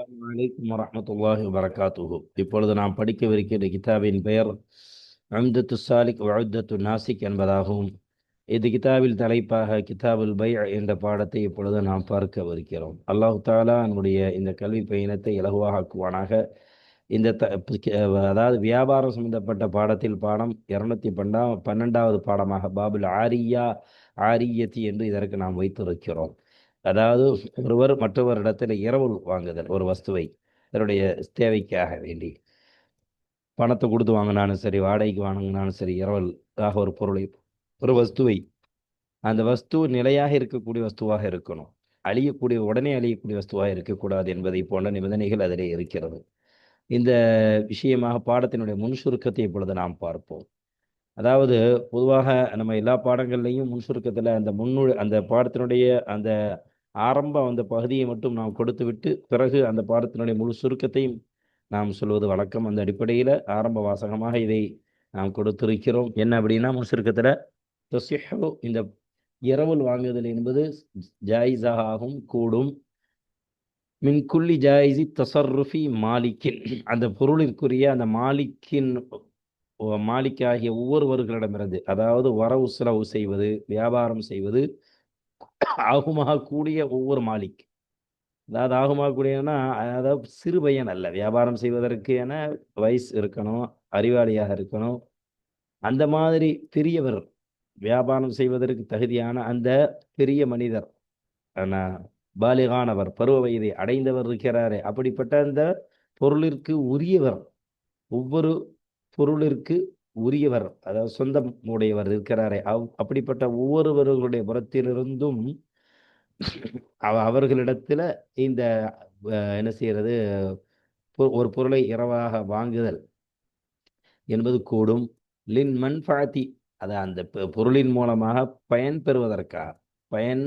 அஸ்ஸலாமு அலைக்கும் வரஹ்மத்துல்லாஹி வபரகாத்துஹு. இப்பொழுது நாம் படிக்கவிருக்கிற கிதாபின் பெயர் உம்தத்து சாலிக் உஅத்தத்து நாசிக் என்பதாகும். இது கிதாபில் தலைப்பாக கிதாபுல் பை என்ற பாடத்தை இப்பொழுது நாம் பார்க்கவிருக்கிறோம். அல்லாஹு தாலா நம்முடைய இந்த கல்வி பயணத்தை இலகுவாக ஆக்குவானாக. இந்த அதாவது வியாபாரம் சம்பந்தப்பட்ட பாடத்தில் பாடம் 212வது பாடமாக பாபுல் ஆரியத்தி என்று இதற்கு நாம் வைத்திருக்கிறோம். அதாவது ஒருவர் மற்றவரிடத்தில் இரவல் வாங்குதல் ஒரு வஸ்துவை தன்னுடைய தேவைக்காக வேண்டி பணத்தை கொடுத்து வாங்கினாலும் சரி, வாடகைக்கு வாங்கினாலும் சரி, இரவலுக்காக ஒரு பொருளை ஒரு வஸ்துவை, அந்த வஸ்து நிலையாக இருக்கக்கூடிய வஸ்துவாக இருக்கணும், அழியக்கூடிய உடனே அழியக்கூடிய வஸ்துவாக இருக்கக்கூடாது என்பதை போன்ற நிபந்தனைகள் அதிலே இருக்கிறது. இந்த விஷயமாக பாடத்தினுடைய முன் சுருக்கத்தை இப்பொழுது நாம் பார்ப்போம். அதாவது பொதுவாக நம்ம எல்லா பாடங்கள்லையும் முன் சுருக்கத்தில் அந்த பாடத்தினுடைய அந்த ஆரம்ப அந்த பகுதியை மட்டும் நாம் கொடுத்துவிட்டு பிறகு அந்த பாடத்தினுடைய முழு சுருக்கத்தையும் நாம் சொல்வது வழக்கம். அந்த அடிப்படையில் ஆரம்ப வாசகமாக இதை நாம் கொடுத்திருக்கிறோம். என்ன அப்படின்னா, முன் சுருக்கத்தில் தொசிஹு, இந்த இரவல் வாங்குதல் என்பது ஜாயிஸாக ஆகும், கூடும். மின் குல்லி ஜாயிஸி தசர்ருஃபி மாலிக்கின், அந்த பொருளிற்குரிய அந்த மாலிக்காகிய ஒவ்வொருவர்களிடமிருந்து, அதாவது வரவு செலவு செய்வது, வியாபாரம் செய்வது ஆகுமாக கூடிய ஒவ்வொரு மாலிக், அதாவது ஆகுமாக கூடியனா, அதாவது சிறு பையன் அல்ல. வியாபாரம் செய்வதற்கு என வயசு இருக்கணும், அறிவாளியாக இருக்கணும். அந்த மாதிரி பெரியவர், வியாபாரம் செய்வதற்கு தகுதியான அந்த பெரிய மனிதர், பாலிகானவர், பருவ வயதை அடைந்தவர் இருக்கிறாரே, அப்படிப்பட்ட அந்த பொருளிற்கு உரியவர், ஒவ்வொரு பொருளிற்கு உரியவர், அதாவது சொந்தம் உடையவர் இருக்கிறாரே, அப்படிப்பட்ட ஒவ்வொருவர்களுடைய புறத்திலிருந்தும் அவர்களிடத்துல இந்த என்ன செய்யறது, ஒரு பொருளை இரவாக வாங்குதல் என்பது கூடும். லின் மன்ஃபாத்தி, அதை அந்த பொருளின் மூலமாக பயன் பெறுவதற்காக, பயன்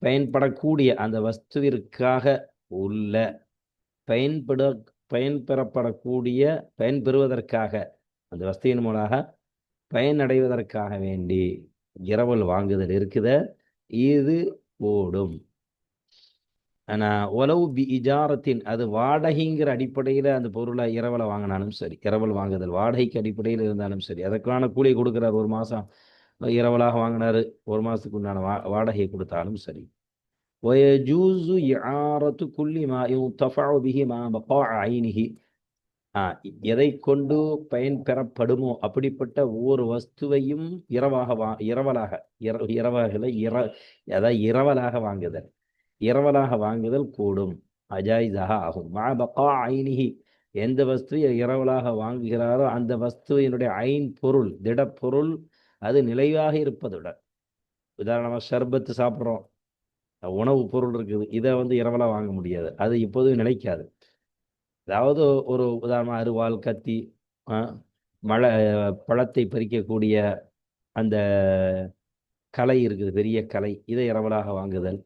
பயன்படக்கூடிய அந்த வஸ்துவிற்காக உள்ள பயன்பட பயன் பெறப்படக்கூடிய பயன் பெறுவதற்காக, அந்த வஸ்துவின் மூலமாக பயனடைவதற்காக வேண்டி இரவல் வாங்குதல் இருக்குத, இது ஓடும். ஆனால் உலவு பி இஜாரத்தின், அது வாடகைங்கிற அடிப்படையில் அந்த பொருளை இரவலை வாங்கினாலும் சரி, இரவல் வாங்குதல் வாடகைக்கு அடிப்படையில் இருந்தாலும் சரி, அதற்கான கூலி கொடுக்குறாரு, ஒரு மாதம் இரவலாக வாங்கினாரு, ஒரு மாதத்துக்கு உண்டான வாடகை கொடுத்தாலும் சரி. ويجوز إعارة كل ما ينتفع به مع بقاء عينه. எதை கொண்டு பயன் பெறப்படுமோ அப்படிப்பட்ட ஒவ்வொரு வஸ்துவையும் இரவலாக அதாவது இரவலாக வாங்குதல், இரவலாக வாங்குதல் கூடும், அஜாயிஸாக ஆகும். மா பகா ஐனிஹி, எந்த வஸ்துவை இரவலாக வாங்குகிறாரோ அந்த வஸ்துவினுடைய ஐன் பொருள், திடப்பொருள், அது நிலையாக இருப்பதுடன். உதாரணமாக ஷர்பத்து சாப்பிட்றோம், உணவு பொருள் இருக்குது, இதை இரவலாக வாங்க முடியாது, அது இப்போதும் நிலைக்காது. அதாவது ஒரு உதாரணமாக அருவாள், கத்தி, மழை, பழத்தை பறிக்கக்கூடிய அந்த கலை இருக்குது, பெரிய கலை, இதை இரவலாக வாங்குதல்.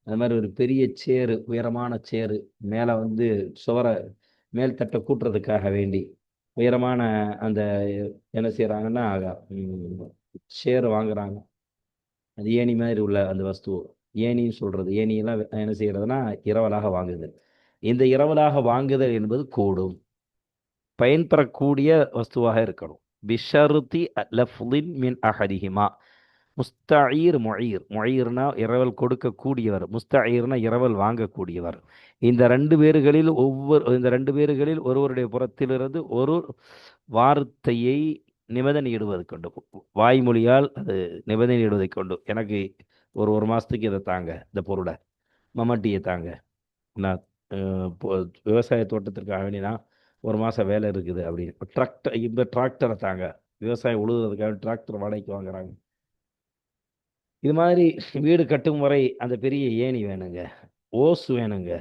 அது மாதிரி ஒரு பெரிய சேரு, உயரமான சேரு, மேலே சுவரை மேல்தட்டை கூட்டுறதுக்காக வேண்டி உயரமான அந்த என்ன செய்கிறாங்கன்னா சேரு வாங்குறாங்க. அது ஏணி மாதிரி உள்ள அந்த வஸ்து, ஏணின்னு சொல்கிறது, ஏணியெல்லாம் என்ன செய்கிறதுனா இரவலாக வாங்குதல். இந்த இரவலாக வாங்குதல் என்பது கூடும், பயன்பெறக்கூடிய வஸ்துவாக இருக்கணும். பிஷருத்தி லஃப்லின் மின் அஹதிஹிமா. முஸ்தஈர் முயீர்னா இரவல் கொடுக்கக்கூடியவர், முஸ்தஈர்னா இரவல் வாங்கக்கூடியவர். இந்த ரெண்டு பேர்களில் ஒருவருடைய புறத்திலிருந்து ஒரு வார்த்தையை நிபந்தனையிடுவது கொண்டு, வாய்மொழியால் அது நிபந்தனையிடுவதை கொண்டு, எனக்கு ஒரு மாதத்துக்கு இதை தாங்க, இந்த பொருளை மம்மட்டியை தாங்க, நான் விவசாய தோட்டத்திற்காக வேண்டினா ஒரு மாதம் வேலை இருக்குது அப்படின்னு, இந்த டிராக்டரை தாங்க, விவசாயம் உழுதுறதுக்காக டிராக்டர் வாடகைக்கு வாங்குறாங்க. இது மாதிரி வீடு கட்டும் வரை அந்த பெரிய ஏணி வேணுங்க, ஓசு வேணுங்க,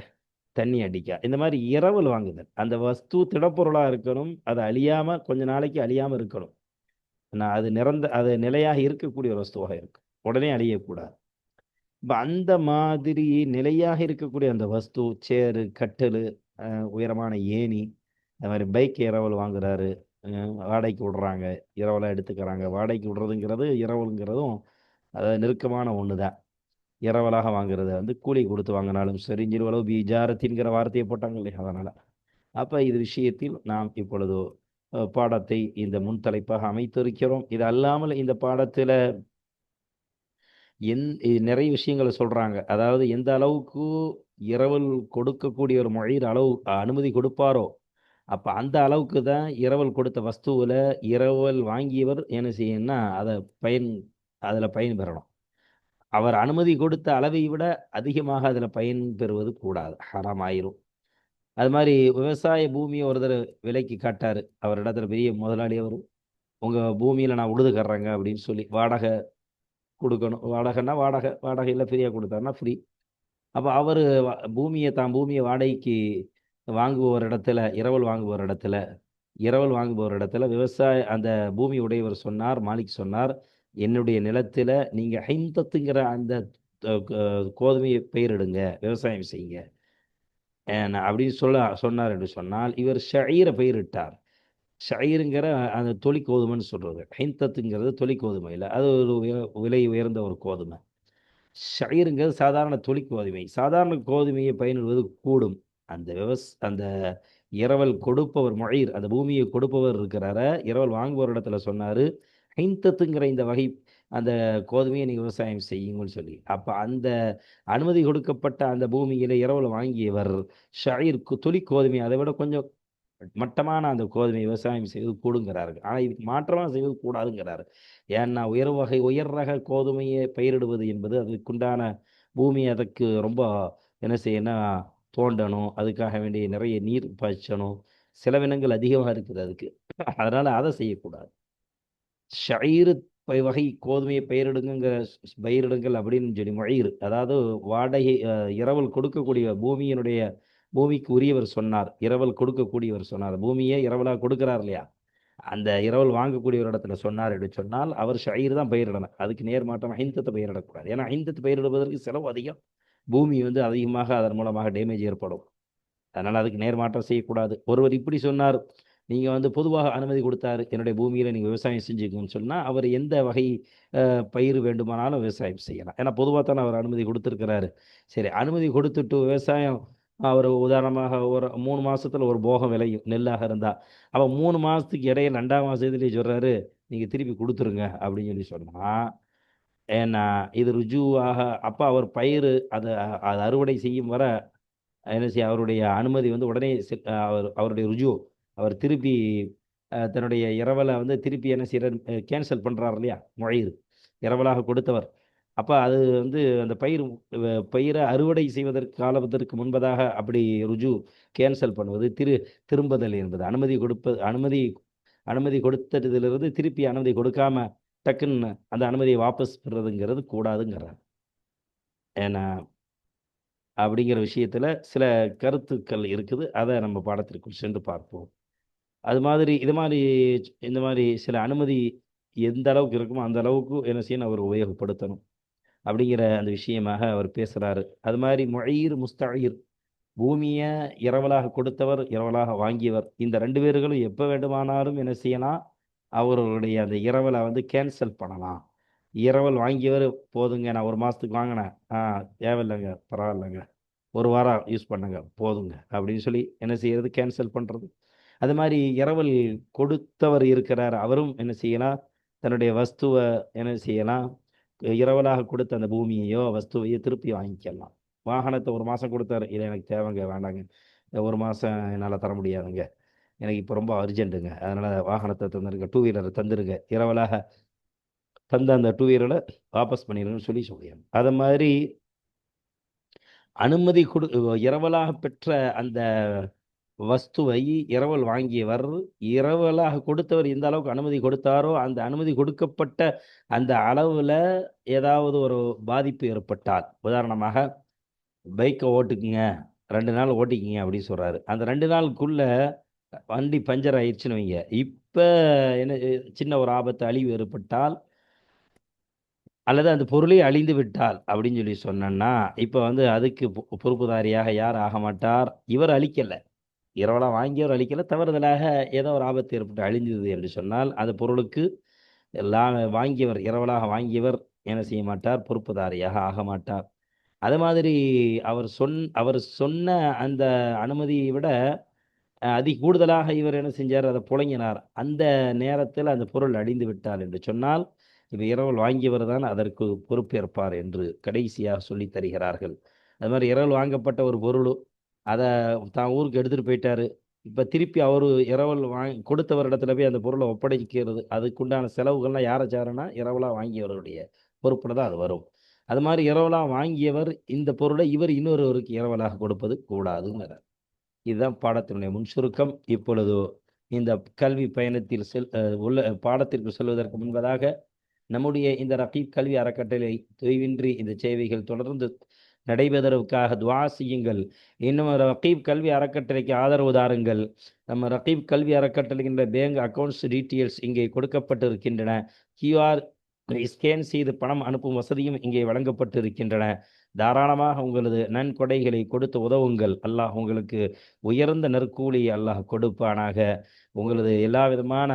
தண்ணி அடிக்க, இந்த மாதிரி இரவல் வாங்குதல். அந்த வஸ்து திடப்பொருளாக இருக்கணும், அது அழியாமல், கொஞ்ச நாளைக்கு அழியாமல் இருக்கணும். அது நிலையாக இருக்கக்கூடிய ஒரு வஸ்துவாக இருக்கும், உடனே அழியக்கூடாது. இப்போ அந்த மாதிரி நிலையாக இருக்கக்கூடிய அந்த வஸ்து, சேரு, கட்டல், உயரமான ஏணி, இந்த மாதிரி பைக் இரவல் வாங்குறாரு, வாடகைக்கு விடுறாங்க, இரவலாக எடுத்துக்கிறாங்க. வாடகைக்கு விடுறதுங்கிறது இரவலுங்கிறதும் அதாவது நெருக்கமான ஒன்று தான். இரவலாக வாங்குறத வந்து கூலி கொடுத்து வாங்கினாலும் சரி, நிறுவலவு பீஜாரத்தின்கிற வார்த்தையை போட்டாங்க இல்லையா, அதனால் அப்போ இது விஷயத்தில் நாம் இப்பொழுது பாடத்தை இந்த முன் தலைப்பாக அமைத்திருக்கிறோம். இது அல்லாமல் இந்த பாடத்தில் நிறைய விஷயங்களை சொல்கிறாங்க. அதாவது எந்த அளவுக்கு இரவல் கொடுக்கக்கூடிய ஒரு மொழியில் அளவு அனுமதி கொடுப்பாரோ, அப்போ அந்த அளவுக்கு தான் இரவல் கொடுத்த வஸ்துவில் இரவல் வாங்கியவர் என்ன செய்யணும்னா அதில் பயன் பெறணும். அவர் அனுமதி கொடுத்த அளவை விட அதிகமாக அதில் பயன் பெறுவது கூடாது, ஹராம் ஆயிரும். அது மாதிரி விவசாய பூமியை ஒருத்தர் விலைக்கு காட்டாரு, அவர் இடத்துல பெரிய முதலாளி அவர், உங்கள் பூமியில் நான் உழுது கர்றேங்க அப்படின்னு சொல்லி வாடகை கொடுக்கணும். வாடகைன்னா வாடகையில் ஃப்ரீயாக கொடுத்தாருன்னா ஃப்ரீ. அப்போ அவர் பூமியை வாடகைக்கு வாங்குவோர் இடத்துல இரவல் வாங்குபவர் இடத்துல அந்த பூமி உடையவர் சொன்னார், மாலிக் சொன்னார், என்னுடைய நிலத்தில் நீங்கள் ஹைந்தத்துங்கிற அந்த கோதுமையை பயிரிடுங்க, விவசாயம் செய்யுங்க அப்படின்னு சொன்னார் என்று சொன்னால், இவர் ஷயீரை பயிரிட்டார். ஷயீருங்கிற அந்த தொலி கோதுமைன்னு சொல்கிறது. ஹைந்தத்துங்கிறது தொலி கோதுமை இல்லை, அது ஒரு விலை உயர்ந்த ஒரு கோதுமை. ஷயீருங்கிறது சாதாரண தொலி கோதுமை. சாதாரண கோதுமையை பயிரிடுவது கூடும். அந்த இரவல் கொடுப்பவர் மொழீர், அந்த பூமியை கொடுப்பவர் இருக்கிறார, இரவல் வாங்குபவர் இடத்துல சொன்னார், ஹைந்தத்துங்கிற இந்த வகை அந்த கோதுமையை நீங்கள் விவசாயம் செய்யுங்கன்னு சொல்லி. அப்போ அந்த அனுமதி கொடுக்கப்பட்ட அந்த பூமியில் இரவல் வாங்கியவர் ஷயீர் தொலி கோதுமை அதை விட கொஞ்சம் மட்டமான அந்த கோதுமை விவசாயம் செய்வது கூடுங்கிறார்கள். ஆனால் இதுக்கு மாற்றமாக செய்வது கூடாதுங்கிறாரு. ஏன்னா உயர் ரக கோதுமையை பயிரிடுவது என்பது அதுக்குண்டான பூமி அதற்கு ரொம்ப என்ன செய்யணும், தோண்டணும், அதுக்காக வேண்டிய நிறைய நீர் பாய்ச்சணும், செலவினங்கள் அதிகமாக இருக்குது அதுக்கு. அதனால் அதை செய்யக்கூடாது. ஷயீரு வகை கோதுமையை பயிரிடுங்கள் அப்படின்னு சொல்லி மொழீர், அதாவது வாடகை இரவல் கொடுக்கக்கூடிய பூமிக்கு உரியவர் சொன்னார், இரவல் கொடுக்கக்கூடியவர் சொன்னார், பூமியை இரவலாக கொடுக்குறார் இல்லையா, அந்த இரவல் வாங்கக்கூடிய ஒரு இடத்துல சொன்னார் என்று சொன்னால் அவர் ஷயீர் தான் பயிரிடணும். அதுக்கு நேர்மாற்றம் ஹிந்தத்தை பயிரிடக்கூடாது. ஏன்னா ஹிந்தத்தை பயிரிடுவதற்கு செலவு அதிகம், பூமி வந்து அதிகமாக அதன் மூலமாக டேமேஜ் ஏற்படும். அதனால் அதுக்கு நேர்மாற்றம் செய்யக்கூடாது. ஒருவர் இப்படி சொன்னார், நீங்கள் வந்து பொதுவாக அனுமதி கொடுத்தாரு, என்னுடைய பூமியில் நீங்கள் விவசாயம் செஞ்சுக்கணும்னு சொன்னால் அவர் எந்த வகை பயிர் வேண்டுமானாலும் விவசாயம் செய்யலாம். ஏன்னா பொதுவாக தானே அவர் அனுமதி கொடுத்துருக்கிறாரு. சரி, அனுமதி கொடுத்துட்டு விவசாயம் அவர் உதாரணமாக ஒரு 3 மாதத்தில் ஒரு போகம் விளையும் நெல்லாக இருந்தால், அப்போ 3 மாதத்துக்கு இடையே 2ஆம் மாதத்துலேயே சொல்கிறாரு நீங்கள் திருப்பி கொடுத்துருங்க அப்படின்னு சொல்லி சொன்னால், ஏன்னா இது ருஜுவாக அப்போ அவர் பயிர் அதை அறுவடை செய்யும் வர என்ன செய்ய அவருடைய அனுமதி வந்து உடனே அவருடைய ருஜு அவர் திருப்பி தன்னுடைய இரவலை வந்து திருப்பி என்ன செய்கிறார், கேன்சல் பண்ணுறார் இல்லையா, மொழீர் இரவலாக கொடுத்தவர். அப்போ அது வந்து அந்த பயிரை அறுவடை செய்வதற்கு காலத்திற்கு முன்பதாக அப்படி ருஜு கேன்சல் பண்ணுவது திரும்புதல் என்பது அனுமதி கொடுத்ததிலிருந்து திருப்பி அனுமதி கொடுக்காம டக்குன்னு அந்த அனுமதியை வாபஸ் பெறுறதுங்கிறது கூடாதுங்கிறார். ஏன்னா அப்படிங்கிற விஷயத்தில் சில கருத்துக்கள் இருக்குது, அதை நம்ம பாடத்திற்குள் சென்று பார்ப்போம். இந்த மாதிரி சில அனுமதி எந்த அளவுக்கு இருக்குமோ அந்த அளவுக்கு என்ன செய்யணும், அவர் உபயோகப்படுத்தணும் அப்படிங்கிற அந்த விஷயமாக அவர் பேசுகிறாரு. அது மாதிரி மொழீர் முஸ்தஈர், பூமியை இரவலாக கொடுத்தவர் இரவலாக வாங்கியவர், இந்த 2 பேர்களும் எப்போ வேண்டுமானாலும் என்ன செய்யலாம், அவர்களுடைய அந்த இரவலை வந்து கேன்சல் பண்ணலாம். இரவல் வாங்கியவர் போதுங்க, நான் 1 மாதத்துக்கு வாங்கினேன், தேவையில்லைங்க, பரவாயில்லைங்க, 1 வாரம் யூஸ் பண்ணுங்க போதுங்க அப்படின்னு சொல்லி என்ன செய்யறது, கேன்சல் பண்ணுறது. அது மாதிரி இரவல் கொடுத்தவர் இருக்கிறார், அவரும் என்ன செய்யலாம், தன்னுடைய வஸ்துவை என்ன செய்யலாம், இரவலாக கொடுத்த அந்த பூமியையோ வஸ்துவையோ திருப்பி வாங்கிக்கலாம். வாகனத்தை 1 மாதம் கொடுத்தாரு, இல்லை எனக்கு தேவைங்க, வேண்டாங்க, 1 மாதம் என்னால் தர முடியாதுங்க, எனக்கு இப்போ ரொம்ப அர்ஜென்ட்டுங்க, அதனால் வாகனத்தை தந்துருங்க, 2 வீலரை தந்துருங்க, இரவலாக தந்த அந்த 2 வீலரை வாபஸ் பண்ணிடுங்கன்னு சொல்லி சொல்லியாங்க. அது மாதிரி அனுமதி இரவலாக பெற்ற அந்த வஸ்துவை இரவல் வாங்கியவர் இரவலாக கொடுத்தவர் எந்த அளவுக்கு அனுமதி கொடுத்தாரோ அந்த அனுமதி கொடுக்கப்பட்ட அந்த அளவில் ஏதாவது ஒரு பாதிப்பு ஏற்பட்டால், உதாரணமாக பைக்கை ஓட்டுக்குங்க 2 நாள் ஓட்டிக்கிங்க அப்படின்னு சொல்கிறாரு, அந்த 2 நாளுக்குள்ள வண்டி பஞ்சர் ஆயிடுச்சுன்னு வைங்க, இப்போ என்ன சின்ன ஒரு ஆபத்து அழிவு ஏற்பட்டால் அல்லது அந்த பொருளே அழிந்து விட்டால் அப்படின்னு சொல்லி சொன்னோன்னா, இப்போ வந்து அதுக்கு பொறுப்புதாரியாக யார் ஆக மாட்டார், இவர் அழிக்கலை, இரவலாக வாங்கியவர் அழிக்கலை, தவறுதலாக ஏதோ ஒரு ஆபத்து ஏற்பட்டு அழிந்தது என்று சொன்னால் அந்த பொருளுக்கு எல்லாம் இரவலாக வாங்கியவர் என்ன செய்ய மாட்டார், பொறுப்புதாரியாக ஆக மாட்டார். அது மாதிரி அவர் சொன்ன அந்த அனுமதியை விட கூடுதலாக இவர் என்ன செஞ்சார், அதை புழங்கினார். அந்த நேரத்தில் அந்த பொருள் அழிந்து விட்டார் என்று சொன்னால், இப்போ இரவல் வாங்கியவர் தான் அதற்கு பொறுப்பேற்பார் என்று கடைசியாக சொல்லித் தருகிறார்கள். அது மாதிரி இரவல் வாங்கப்பட்ட ஒரு பொருள், அதை தான் ஊருக்கு எடுத்துகிட்டு போயிட்டாரு. இப்போ திருப்பி அவர் இரவல் கொடுத்தவரிடத்துல போய் அந்த பொருளை ஒப்படைக்கிறது, அதுக்குண்டான செலவுகள்லாம் யாரை சாருன்னா இரவலாக வாங்கியவருடைய பொறுப்பில் தான் அது வரும். அது மாதிரி இரவலாக வாங்கியவர் இந்த பொருளை இவர் இன்னொருவருக்கு இரவலாக கொடுப்பது கூடாதுங்கிறார். இதுதான் பாடத்தினுடைய முன்சுருக்கம். இப்பொழுது இந்த கல்வி பயணத்தில் உள்ள பாடத்திற்கு செல்வதற்கு முன்பதாக நம்முடைய இந்த ரகீப் கல்வி அறக்கட்டளை தொய்வின்றி இந்த சேவைகள் தொடர்ந்து நடைபெறுவதற்காக துவா செய்யுங்கள். இன்னும் ரகீப் கல்வி அறக்கட்டளைக்கு ஆதரவு தாருங்கள். நம்ம ரகீப் கல்வி அறக்கட்டளைகின்ற பேங்க் அக்கௌண்ட்ஸ் டீட்டெயில்ஸ் இங்கே கொடுக்கப்பட்டிருக்கின்றன. கியூஆர் ஸ்கேன் செய்து பணம் அனுப்பும் வசதியும் இங்கே வழங்கப்பட்டு இருக்கின்றன. தாராளமாக உங்களது நன்கொடைகளை கொடுத்து உதவுங்கள். அல்லாஹ் உங்களுக்கு உயர்ந்த நற்கூலியை அல்லாஹ் கொடுப்பானாக. உங்களது எல்லா விதமான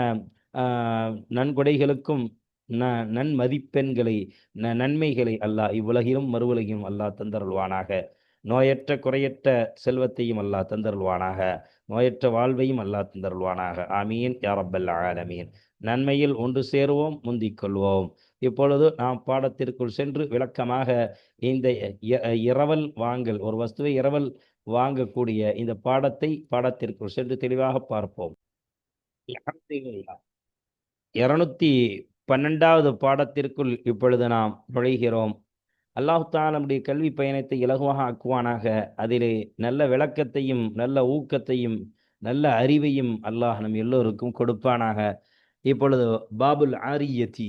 நன்கொடைகளுக்கும் நன்மதிப்பெண்களை நன்மைகளை அல்லாஹ் இவ்வுலகிலும் மறுவுலகிலும் அல்லாஹ் தந்தருள்வானாக. நோயற்ற குறையற்ற செல்வத்தையும் அல்லாஹ் தந்தருள்வானாக. நோயற்ற வாழ்வையும் அல்லாஹ் தந்தருள்வானாக. ஆமீன் யா ரப்பல் ஆலமீன். நன்மையில் ஒன்று சேருவோம், முந்திக் கொள்வோம். இப்பொழுது நாம் பாடத்திற்குள் சென்று விளக்கமாக இந்த இரவல் வாங்கல், ஒரு வஸ்துவை இரவல் வாங்கக்கூடிய இந்த பாடத்திற்குள் சென்று தெளிவாக பார்ப்போம். 212வது பாடத்திற்குள் இப்பொழுது நாம் நுழைகிறோம். அல்லாஹ் தஆலா நம்முடைய கல்வி பயணத்தை இலகுவாக ஆக்குவானாக. அதிலே நல்ல விளக்கத்தையும் நல்ல ஊக்கத்தையும் நல்ல அறிவையும் அல்லாஹ் நம் எல்லோருக்கும் கொடுப்பானாக. இப்பொழுது பாபுல் ஆரியத்தி,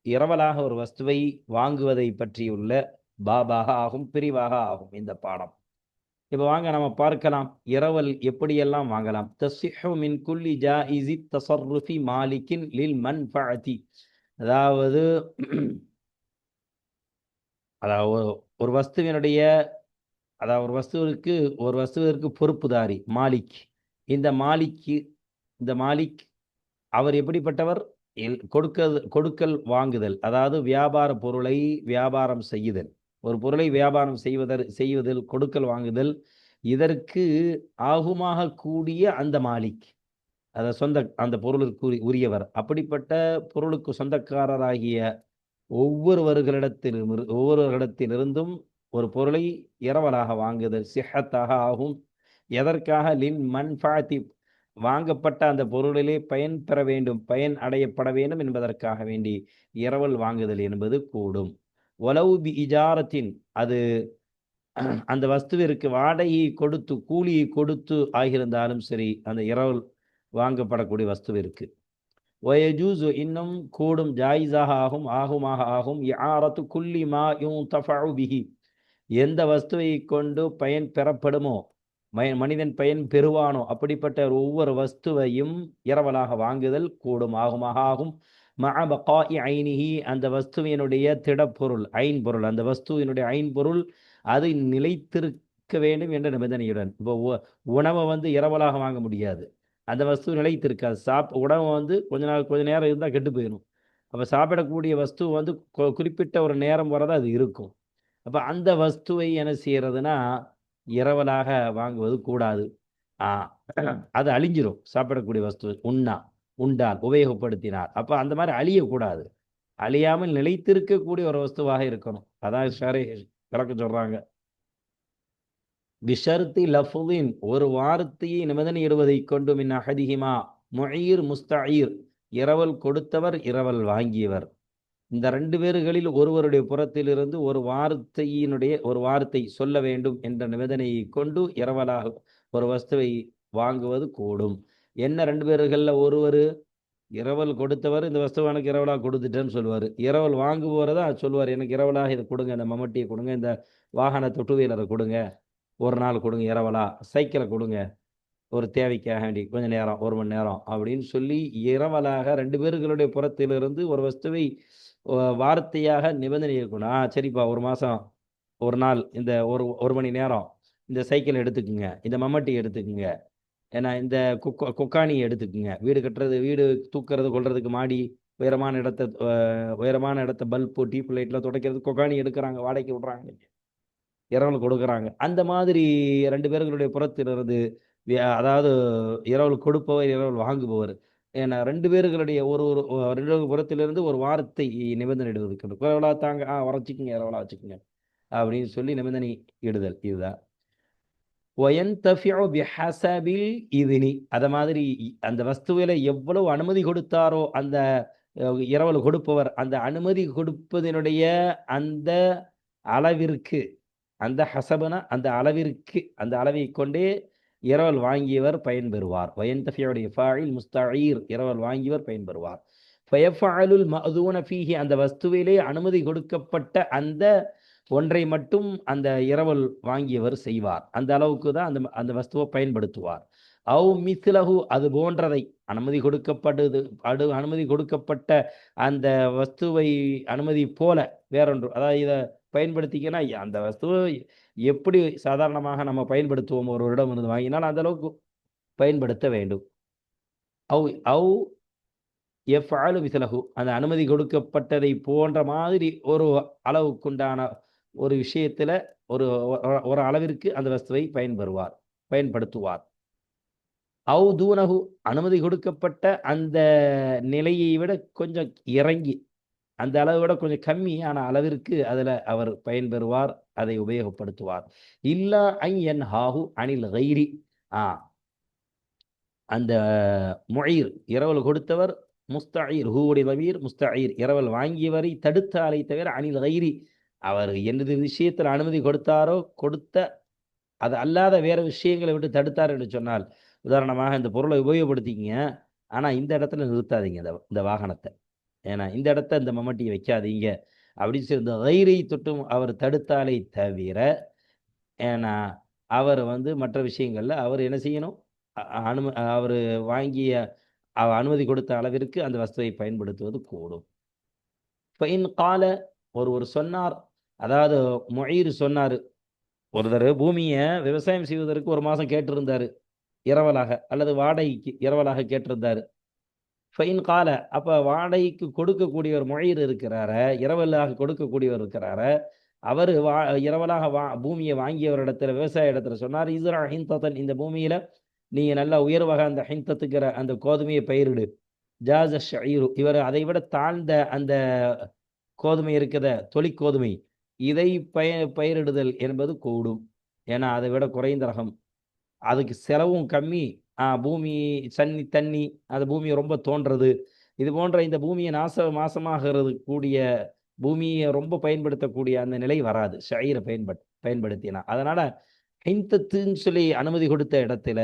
இரவலாக ஒரு வஸ்துவை வாங்குவதை பற்றியுள்ள பாபாக ஆகும், பிரிவாக ஆகும் இந்த பாடம். இப்போ வாங்க நம்ம பார்க்கலாம், இரவல் எப்படியெல்லாம் வாங்கலாம். தஸ்ஸிஹு மின் குல்லி ஜாயிஸி தஸர்ருஃபி மாலிக்கின் லில் மன்ஃபஅதி. அதாவது ஒரு வஸ்துவினுடைய ஒரு வஸ்துவிற்கு பொறுப்புதாரி மாலிக். இந்த மாலிக் அவர் எப்படிப்பட்டவர்? கொடுக்கல் வாங்குதல், அதாவது வியாபார பொருளை வியாபாரம் செய்யுதல். ஒரு பொருளை வியாபாரம் செய்வதில் கொடுக்கல் வாங்குதல், இதற்கு ஆகுமாக கூடிய அந்த மாலிக், அந்த பொருளுக்கு உரியவர். அப்படிப்பட்ட பொருளுக்கு சொந்தக்காரராகிய ஒவ்வொருவர்களிடத்திலிருந்தும் ஒரு பொருளை இரவலாக வாங்குதல் சிஹத்தாக ஆகும். எதற்காக? லின் மன்ஃபஅதி, வாங்கப்பட்ட அந்த பொருளிலே பயன் பெற வேண்டும், பயன் அடையப்பட வேண்டும் என்பதற்காக வேண்டி இரவல் வாங்குதல் என்பது கூடும். ஒலவு பி இஜாரத்தின், அது அந்த வஸ்துவிற்கு வாடகையை கொடுத்து கூலியை கொடுத்து ஆகியிருந்தாலும் சரி, அந்த இரவல் வாங்கப்படக்கூடிய வஸ்துவிற்கு. வயஜூசு, இன்னும் கூடும், ஜாயிஸாக ஆகும். இஆரத்து குல்லி மா யுன்தஃபஉ பிஹி, எந்த வஸ்துவை கொண்டு பயன் பெறப்படுமோ, மனிதன் பயன் பெறுவானோ அப்படிப்பட்ட ஒவ்வொரு வஸ்துவையும் இரவலாக வாங்குதல் கூடும், ஆகும். மஅ பகாஇ ஐனிஹி, அந்த வஸ்துவினுடைய திடப்பொருள் ஐன்பொருள், அந்த வஸ்துவினுடைய ஐன்பொருள் அது நிலைத்திருக்க வேண்டும் என்ற நிபந்தனையுடன். இப்போ உணவை இரவலாக வாங்க முடியாது, அந்த வஸ்து நிலைத்திருக்காது. உணவு கொஞ்ச நேரம் இருந்தால் கெட்டு போயிடும். அப்போ சாப்பிடக்கூடிய வஸ்து குறிப்பிட்ட ஒரு நேரம் வரதான் அது இருக்கும். அப்போ அந்த வஸ்துவை என்ன செய்யறதுன்னா இரவலாக வாங்குவது கூடாது. அது அழிஞ்சிரும். சாப்பிடக்கூடிய வஸ்து உண்டால் உபயோகப்படுத்தினார், அப்போ அந்த மாதிரி அழியக்கூடாது. அழியாமல் நிலைத்திருக்கக்கூடிய ஒரு வஸ்துவாக இருக்கணும். அதான் விளக்கம் சொல்றாங்க. பிஷர்த்தி லஃபுலின், ஒரு வார்த்தையை நிபந்தனை இடுவதை கொண்டு, மின் அஹதிஹிமா முஈர் முஸ்தஈர், இரவல் கொடுத்தவர் இரவல் வாங்கியவர், இந்த 2 பேர்களில் ஒருவருடைய புறத்திலிருந்து ஒரு வார்த்தை சொல்ல வேண்டும் என்ற நிபந்தனையை கொண்டு இரவலாக ஒரு வஸ்துவை வாங்குவது கூடும். என்ன 2 பேர்களில் ஒருவர்? இரவல் கொடுத்தவர் இந்த வஸ்துவை எனக்கு இரவலாக கொடுத்துட்டேன்னு சொல்லுவார். இரவல் வாங்குவோரை தான் சொல்லுவார், எனக்கு இரவலாக இதை கொடுங்க, இந்த மம்மட்டியை கொடுங்க, இந்த வாகனத்தை 2 வீலரை கொடுங்க, ஒரு நாள் கொடுங்க இரவலா, சைக்கிளை கொடுங்க ஒரு தேவைக்காக வேண்டி கொஞ்ச நேரம் 1 மணி நேரம் அப்படின்னு சொல்லி இரவலாக 2 பேர்களுடைய புறத்திலிருந்து ஒரு வஸ்துவை வார்த்தையாக நிபந்தனை இருக்கணும். சரிப்பா, 1 மாதம் 1 நாள் இந்த ஒரு மணி நேரம் இந்த சைக்கிள் எடுத்துக்குங்க, இந்த மம்மட்டி எடுத்துக்குங்க, ஏன்னா இந்த குக்கானியை எடுத்துக்குங்க, வீடு கட்டுறது, வீடு தூக்குறது கொள்றதுக்கு மாடி உயரமான இடத்த பல்பு டியூப் லைட்டில் துடைக்கிறது கொக்காணி எடுக்கிறாங்க, வாடகைக்கு விடுறாங்க, இரவல் கொடுக்குறாங்க. அந்த மாதிரி 2 பேர்களுடைய புறத்திலிருந்து அதாவது இரவல் கொடுப்பவர், இரவல் வாங்குபவர். ஏன்னா 2 பேர்களுடைய ஒரு ஒரு 2 புறத்திலிருந்து ஒரு வார்த்தை நிபந்தனை இடுவது. இரவலா தாங்க, வச்சுக்கோங்க, இரவலா வச்சுக்கோங்க அப்படின்னு சொல்லி நிபந்தனை இடுதல். இதுதான் இதுனி. அத மாதிரி அந்த வஸ்துவில எவ்வளவு அனுமதி கொடுத்தாரோ அந்த இரவல் கொடுப்பவர் அந்த அனுமதி கொடுப்பதனுடைய அந்த அளவிற்கு, அந்த ஹசபனா அந்த அளவிற்கு, அந்த அளவை கொண்டே இரவல் வாங்கியவர் பயன்பெறுவார். வயன்தஃபியுடைய ஃபாயில் முஸ்தஈர், இரவல் வாங்கியவர் பயன்பெறுவார். ஃபயஃபஅலுல் மஅதூன ஃபீஹி, அந்த வஸ்துவிலே அனுமதி கொடுக்கப்பட்ட அந்த ஒன்றை மட்டும் அந்த இரவல் வாங்கியவர் செய்வார். அந்த அளவுக்கு தான் அந்த அந்த வஸ்துவை பயன்படுத்துவார். அவு மிஸ்லஹு, அது போன்றதை அனுமதி அனுமதி கொடுக்கப்பட்ட அந்த வஸ்துவை அனுமதி போல வேறொன்று, அதாவது இதை பயன்படுத்திக்கன்னா அந்த வஸ்துவை எப்படி சாதாரணமாக நம்ம பயன்படுத்துவோம் ஒருவரிடம் இருந்து வாங்கினால் அந்த அளவுக்கு பயன்படுத்த வேண்டும். அவு எஃப்அலு மிஸ்லஹு, அந்த அனுமதி கொடுக்கப்பட்டதை போன்ற மாதிரி ஒரு அளவுக்குண்டான ஒரு விஷயத்துல ஒரு ஒரு அளவிற்கு அந்த வஸ்துவை பயன்படுத்துவார். அவு தூனஹு, அனுமதி கொடுக்கப்பட்ட அந்த நிலையை விட கொஞ்சம் இறங்கி, அந்த அளவை விட கொஞ்சம் கம்மியான அளவிற்கு அதில் அவர் பயன்பெறுவார், அதை உபயோகப்படுத்துவார். இல்லா ஐயன் ஹாஹு அனில் கைரி, அந்த முயீர் இரவல் கொடுத்தவர் முஸ்தஈர், ஹூவுடைய தமீர் முஸ்தஈர், இரவல் வாங்கியவரை தடுத்தாலை தவிர அனில் கைரி, அவர் எந்த விஷயத்தில் அனுமதி கொடுத்தாரோ கொடுத்த அது அல்லாத வேற விஷயங்களை விட்டு தடுத்தார் என்று சொன்னால், உதாரணமாக இந்த பொருளை உபயோகப்படுத்திக்கிங்க, ஆனால் இந்த இடத்துல நிறுத்தாதீங்க இந்த வாகனத்தை, ஏன்னா இந்த இடத்த இந்த மம்மட்டியை வைக்காதீங்க அப்படின்னு சொல்லி இந்த கைரை தொட்டும் அவர் தடுத்தாலே தவிர, ஏன்னா அவர் மற்ற விஷயங்கள்ல அவர் என்ன செய்யணும், அவர் வாங்கிய அனுமதி கொடுத்த அளவிற்கு அந்த வஸ்துவை பயன்படுத்துவது கூடும். ஒருவர் சொன்னார், அதாவது முயீர் சொன்னார், ஒருத்தர் பூமியை விவசாயம் செய்வதற்கு 1 மாதம் கேட்டிருந்தாரு இரவலாக, அல்லது வாடகைக்கு இரவலாக கேட்டிருந்தாரு. ஃபைன் கால, அப்போ வாடகைக்கு கொடுக்கக்கூடியவர் முயீர் இருக்கிறார, இரவலாக கொடுக்கக்கூடியவர் இருக்கிறார, அவர் இரவலாக பூமியை வாங்கியவரிடத்துல, விவசாய இடத்துல சொன்னார், இஸ்ரா ஹிந்தத்தன், இந்த பூமியில நீங்க நல்லா உயர்வாக அந்த ஹிந்தத்துக்கிற அந்த கோதுமையை பயிரிடு. ஜாஸ ஷஈரு, இவர் அதை விட தாழ்ந்த அந்த கோதுமை இருக்கிற தொழிற்கோதுமை, இதை பயிரிடுதல் என்பது கூடும். ஏன்னா அதை விட குறைந்த ரகம், அதுக்கு செலவும் கம்மி, பூமி தண்ணி அந்த பூமியை ரொம்ப தோன்றது, இது போன்ற இந்த பூமியை மாசமாகிறது கூடிய பூமியை ரொம்ப பயன்படுத்தக்கூடிய அந்த நிலை வராது ஷஈரை பயன்படுத்தினா. அதனால ஹிந்தத்துன்னு சொல்லி அனுமதி கொடுத்த இடத்துல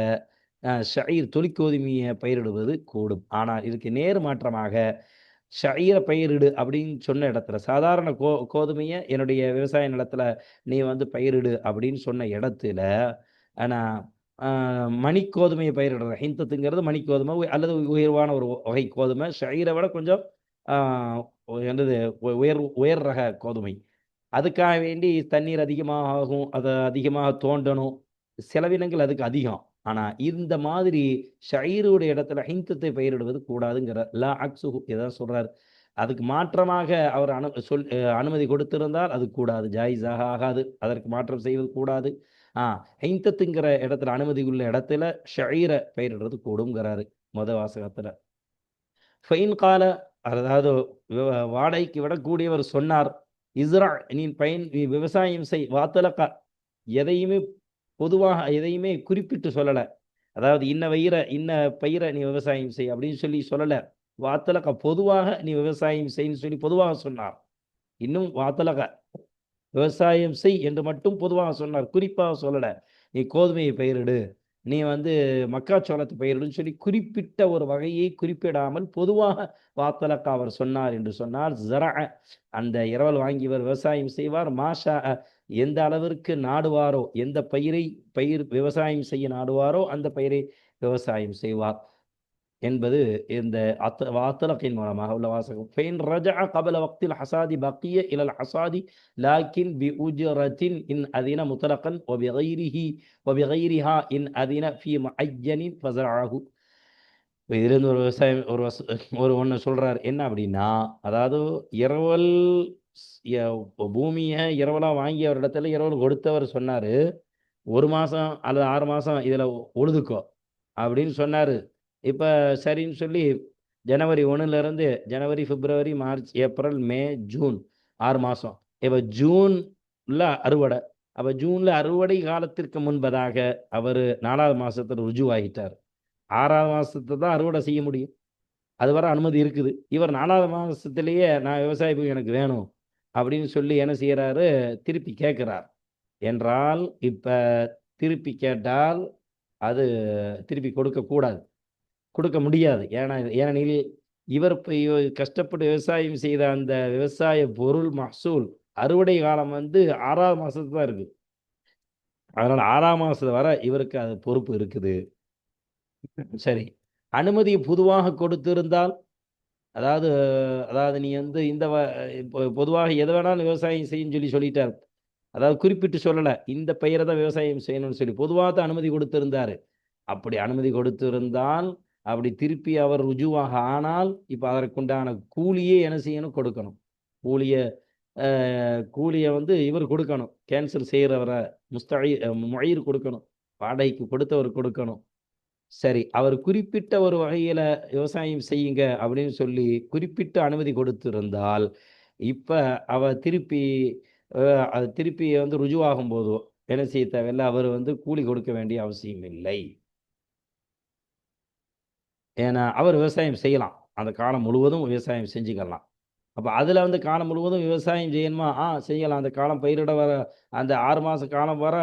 ஷஈர் தொழிற்கோதுமையை பயிரிடுவது கூடும். ஆனால் இதுக்கு நேர் மாற்றமாக ஷஈரை பயிரிடு அப்படின்னு சொன்ன இடத்துல, சாதாரண கோதுமையை என்னுடைய விவசாய நிலத்துல நீ பயிரிடு அப்படின்னு சொன்ன இடத்துல, ஆனால் மணிக்கோதுமையை பயிரிடுற, ஹிந்தத்துங்கிறது மணிக்கோதுமை அல்லது உயர்வான ஒரு வகை கோதுமை, ஷஈரை விட கொஞ்சம் என்னது உயர் ரக கோதுமை. அதுக்காக வேண்டி தண்ணீர் அதிகமாக ஆகும், அதை அதிகமாக தோண்டணும், செலவினங்கள் அதுக்கு அதிகம். ஆனால் இந்த மாதிரி ஷஈருடைய இடத்துல ஹிந்தத்தை பயிரிடுவது கூடாதுங்கிற லா அக்ஸுஹு இதான் சொல்றாரு. அதுக்கு மாற்றமாக அவர் அனுமதி கொடுத்திருந்தால் அது கூடாது, ஜாயிஸாக ஆகாது, அதற்கு மாற்றம் செய்வது கூடாது. ஹிந்தத்துங்கிற இடத்துல அனுமதி உள்ள இடத்துல ஷஈரை பயிரிடுறது கூடுங்கிறாரு வாசகத்துல. ஃபைன் கால, அதாவது வாடகைக்கு விடக்கூடியவர் சொன்னார், இஸ்ரா நீ விவசாயம் செய், வாத்தலக்கா, எதையுமே பொதுவாக எதையுமே குறிப்பிட்டு சொல்லலை, அதாவது இன்ன பயிரை நீ விவசாயம் செய் அப்படின்னு சொல்லலை, வாத்தலக்கா பொதுவாக நீ விவசாயம் செய்ன்னு சொல்லி பொதுவாக சொன்னார். இன்னும் வாத்தலக்கா விவசாயம் செய் என்று மட்டும் பொதுவாக சொன்னார், குறிப்பாக சொல்லலை. நீ கோதுமையை பயிரிடு, நீ மக்காச்சோளத்தை பயிரிடுன்னு சொல்லி குறிப்பிட்ட ஒரு வகையை குறிப்பிடாமல் பொதுவாக வாத்தலக்கா அவர் சொன்னார் என்று சொன்னால், ஜரா அந்த இரவல் வாங்கியவர் விவசாயம் செய்வார், மாஷா எந்த அளவிற்கு நாடுவாரோ, எந்த பயிர் விவசாயம் செய்ய நாடுவாரோ அந்த பயிரை விவசாயம் செய்வார் என்பது இந்த வாத்தலக்கின் மூலமாக உள்ள வாசகம். ஃபைன் ரஜஅ قبل وقت الحصاد بقي الى الحصاد لكن بأجرة إن أذن مطلقا وبغيرها إن أذن في معين فزرعه. இப்போ இதுலேருந்து ஒரு விவசாயம் ஒரு ஒன்று சொல்கிறார் என்ன அப்படின்னா, அதாவது இரவல் பூமியை இரவலாக வாங்கி அவரிடத்துல இரவல் கொடுத்தவர் சொன்னார், ஒரு மாதம் அல்லது 6 மாதம் இதில் உழுதுக்கோ அப்படின்னு சொன்னார். இப்போ சரின்னு சொல்லி ஜனவரி 1லேருந்து ஜனவரி, பிப்ரவரி, மார்ச், ஏப்ரல், மே, ஜூன் 6 மாதம். இப்போ ஜூனில் அறுவடை. அப்போ ஜூனில் அறுவடை காலத்திற்கு முன்பதாக அவர் 4வது மாதத்தில் ருஜுவாகிட்டார். 6வது மாதத்தை தான் அறுவடை செய்ய முடியும். அது வர அனுமதி இருக்குது. இவர் 4வது மாதத்திலேயே நான் விவசாய பூமி எனக்கு வேணும் அப்படின்னு சொல்லி என்ன செய்கிறாரு, திருப்பி கேட்குறார் என்றால், இப்போ திருப்பி கேட்டால் அது திருப்பி கொடுக்கக்கூடாது, கொடுக்க முடியாது. ஏனெனில் இவர் இப்போ கஷ்டப்பட்டு விவசாயம் செய்த அந்த விவசாய பொருள் மகசூல் அறுவடை காலம் வந்து 6வது மாதத்து தான் இருக்குது. அதனால் 6ஆம் மாதம் வர இவருக்கு அது பொறுப்பு இருக்குது. சரி, அனுமதியை பொதுவாக கொடுத்திருந்தால், அதாவது அதாவது நீ வந்து இந்த இப்போ பொதுவாக எது வேணாலும் விவசாயம் செய்யுன்னு சொல்லிட்டார். அதாவது குறிப்பிட்டு சொல்லலை, இந்த பயிரை தான் விவசாயம் செய்யணும்னு சொல்லி பொதுவாக தான் அனுமதி கொடுத்திருந்தார். அப்படி அனுமதி கொடுத்திருந்தால், அப்படி திருப்பி அவர் ருஜுவாக ஆனால், இப்போ அதற்குண்டான கூலியே என்ன செய்யணும், கொடுக்கணும். கூலியை கூலியை வந்து இவர் கொடுக்கணும், கேன்சல் செய்கிறவரை முயர் கொடுக்கணும், வாடகைக்கு கொடுத்தவர் கொடுக்கணும். சரி, அவர் குறிப்பிட்ட ஒரு வகையில் விவசாயம் செய்யுங்க அப்படின்னு சொல்லி குறிப்பிட்டு அனுமதி கொடுத்திருந்தால், இப்போ அவர் திருப்பி அது திருப்பி வந்து ருஜுவாகும் போது என்ன செய்ய தேவையில்லை, அவர் வந்து கூலி கொடுக்க வேண்டிய அவசியம் இல்லை. ஏன்னா அவர் விவசாயம் செய்யலாம், அந்த காலம் முழுவதும் விவசாயம் செஞ்சுக்கலாம். அப்போ அதில் வந்து காலம் முழுவதும் விவசாயம் செய்யணுமா, செய்யலாம். அந்த காலம் பயிரிட வர அந்த 6 மாத காலம் வர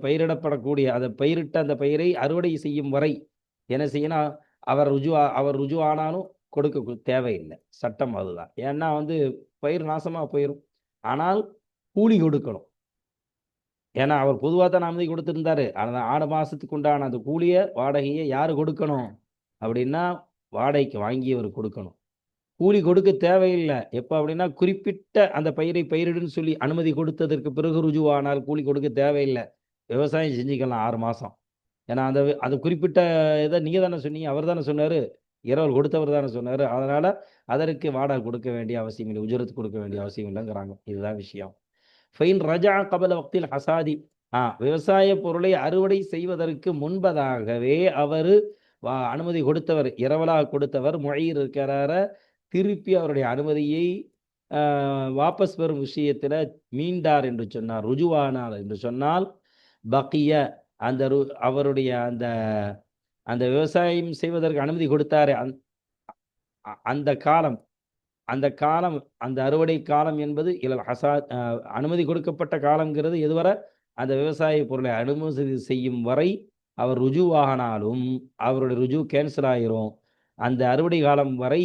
பயிரிடப்படக்கூடிய அதை பயிரிட்ட அந்த பயிரை அறுவடை செய்யும் வரை என்ன செய்யணும், அவர் ருஜு ஆனாலும் கொடுக்க தேவையில்லை. சட்டம் அதுதான். ஏன்னா வந்து பயிர் நாசமாக போயிடும். ஆனால் கூலி கொடுக்கணும். ஏன்னா அவர் பொதுவாக தான் அனுமதி கொடுத்துருந்தாரு. அந்த 6 மாதத்துக்கு உண்டான அந்த கூலியை வாடகையை யார் கொடுக்கணும் அப்படின்னா, வாடகைக்கு வாங்கியவர் கொடுக்கணும். கூலி கொடுக்க தேவையில்லை. எப்போ அப்படின்னா, குறிப்பிட்ட அந்த பயிரை பயிரிடுன்னு சொல்லி அனுமதி கொடுத்ததற்கு பிறகு ருஜுவானால் கூலி கொடுக்க தேவையில்லை. விவசாயம் செஞ்சுக்கலாம் 6 மாதம். ஏன்னா அந்த குறிப்பிட்ட இதை நீங்கள் தானே சொன்னீங்க, அவர் தானே சொன்னார், இரவல் கொடுத்தவர் தானே சொன்னார். அதனால் அதற்கு வாடகை கொடுக்க வேண்டிய அவசியம் இல்லை, உஜரத்து கொடுக்க வேண்டிய அவசியம் இல்லைங்கிறாங்க. இதுதான் விஷயம். ஃபைன் ரஜா கபல வக்தில் ஹசாதி, விவசாய பொருளை அறுவடை செய்வதற்கு முன்பதாகவே அவர் அனுமதி கொடுத்தவர், இரவலாக கொடுத்தவர் முயர் இருக்கிறார, திருப்பி அவருடைய அனுமதியை வாபஸ் பெறும் விஷயத்தில் மீண்டார் என்று சொன்னார், ருஜுவானார் என்று சொன்னால், பக்கிய அந்த அவருடைய அந்த அந்த விவசாயம் செய்வதற்கு அனுமதி கொடுத்தாரு அந்த காலம், அந்த அறுவடை காலம் என்பது இலல் ஹசாத், அனுமதி கொடுக்கப்பட்ட காலங்கிறது எதுவரை, அந்த விவசாய பொருளை அனுமதி செய்யும் வரை அவர் ருஜுவாகினாலும் அவருடைய ருஜு கேன்சல் ஆகிரும். அந்த அறுவடை காலம் வரை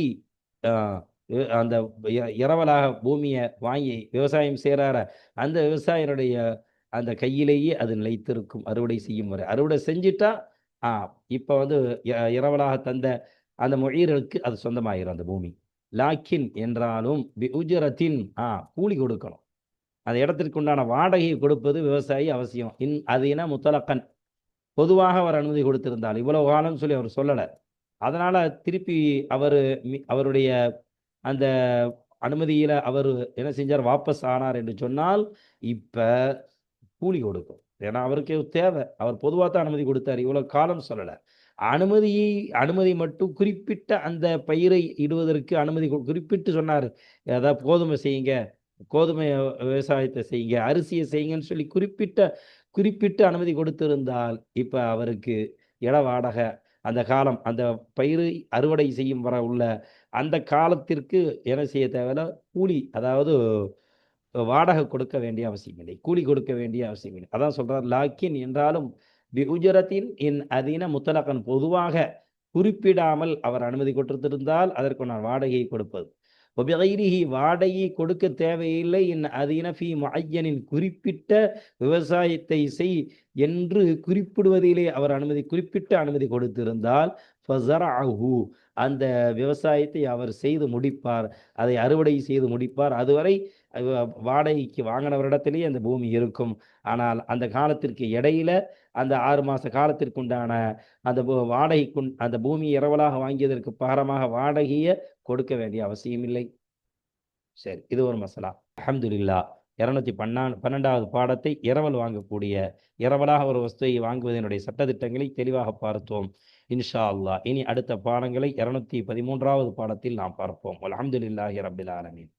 அந்த இரவலாக பூமியை வாங்கி விவசாயம் செய்கிறார அந்த விவசாயினுடைய அந்த கையிலேயே அது நிலைத்திருக்கும் அறுவடை செய்யும் வரை. அறுவடை செஞ்சிட்டா இப்போ வந்து இரவலாக தந்த அந்த மொழியர்களுக்கு அது சொந்தமாகிரும் அந்த பூமி. லாக்கின் என்றாலும் உஜரத்தின் கூலி கொடுக்கணும். அந்த இடத்திற்கு உண்டான வாடகையை கொடுப்பது விவசாயி அவசியம். அது என்ன முத்தலக்கன், பொதுவாக அவர் அனுமதி கொடுத்திருந்தால், இவ்வளவு காலம் சொல்லி அவர் சொல்லலை. அதனால் திருப்பி அவருடைய அந்த அனுமதியில் அவர் என்ன செஞ்சார், வாபஸ் ஆனார் என்று சொன்னால் இப்போ கூலி கொடுக்கும். ஏன்னா அவருக்கு தேவை, அவர் பொதுவாக தான் அனுமதி கொடுத்தார், இவ்வளோ காலம் சொல்லலை. அனுமதி மட்டும் குறிப்பிட்ட அந்த பயிரை இடுவதற்கு அனுமதி குறிப்பிட்டு சொன்னார். அதாவது கோதுமை செய்யுங்க, கோதுமை விவசாயத்தை செய்யுங்க, அரிசியை செய்யுங்கன்னு சொல்லி குறிப்பிட்டு அனுமதி கொடுத்திருந்தால், இப்போ அவருக்கு இட வாடகை, அந்த காலம் அந்த பயிரை அறுவடை செய்யும் வர உள்ள அந்த காலத்திற்கு என்ன செய்ய தேவையில்ல, கூலி, அதாவது வாடகை கொடுக்க வேண்டிய அவசியம் இல்லை, கூலி கொடுக்க வேண்டிய அவசியம் இல்லை. அதான் சொல்றார், லாக்கின் என்றாலும் உஜரத்தின் இன் அதீன முத்தலக்கன், பொதுவாக குறிப்பிடாமல் அவர் அனுமதி கொடுத்திருந்தால் அதற்கு நான் வாடகையை கொடுப்பது. வாடகை கொடுக்க தேவையில்லை. இன் அதீன ஃபி முஅய்யனின், குறிப்பிட்ட விவசாயத்தை செய் என்று குறிப்பிடுவதிலே அவர் குறிப்பிட்ட அனுமதி கொடுத்திருந்தால், ஃபஸரஅஹு, அந்த விவசாயத்தை அவர் செய்து முடிப்பார், அதை அறுவடை செய்து முடிப்பார். அதுவரை வாடகைக்கு வாங்கினவரிடத்திலேயே அந்த பூமி இருக்கும். ஆனால் அந்த காலத்திற்கு இடையில அந்த 6 மாத காலத்திற்குண்டான அந்த அந்த பூமி இரவலாக வாங்கியதற்கு பகரமாக வாடகையை கொடுக்க வேண்டிய அவசியம் இல்லை. சரி, இது ஒரு மசலா. அல்ஹம்துலில்லாஹ். 212வது பாடத்தை இரவல் வாங்கக்கூடிய, இரவலாக ஒரு வஸ்துவை வாங்குவதனுடைய சட்டதிட்டங்களை தெளிவாக பார்த்தோம். இன்ஷா அல்லாஹ் இனி அடுத்த பாடங்களை 213வது பாடத்தில் நாம் பார்ப்போம். அல்ஹம்துலில்லாஹி ரப்பில் ஆலமீன்.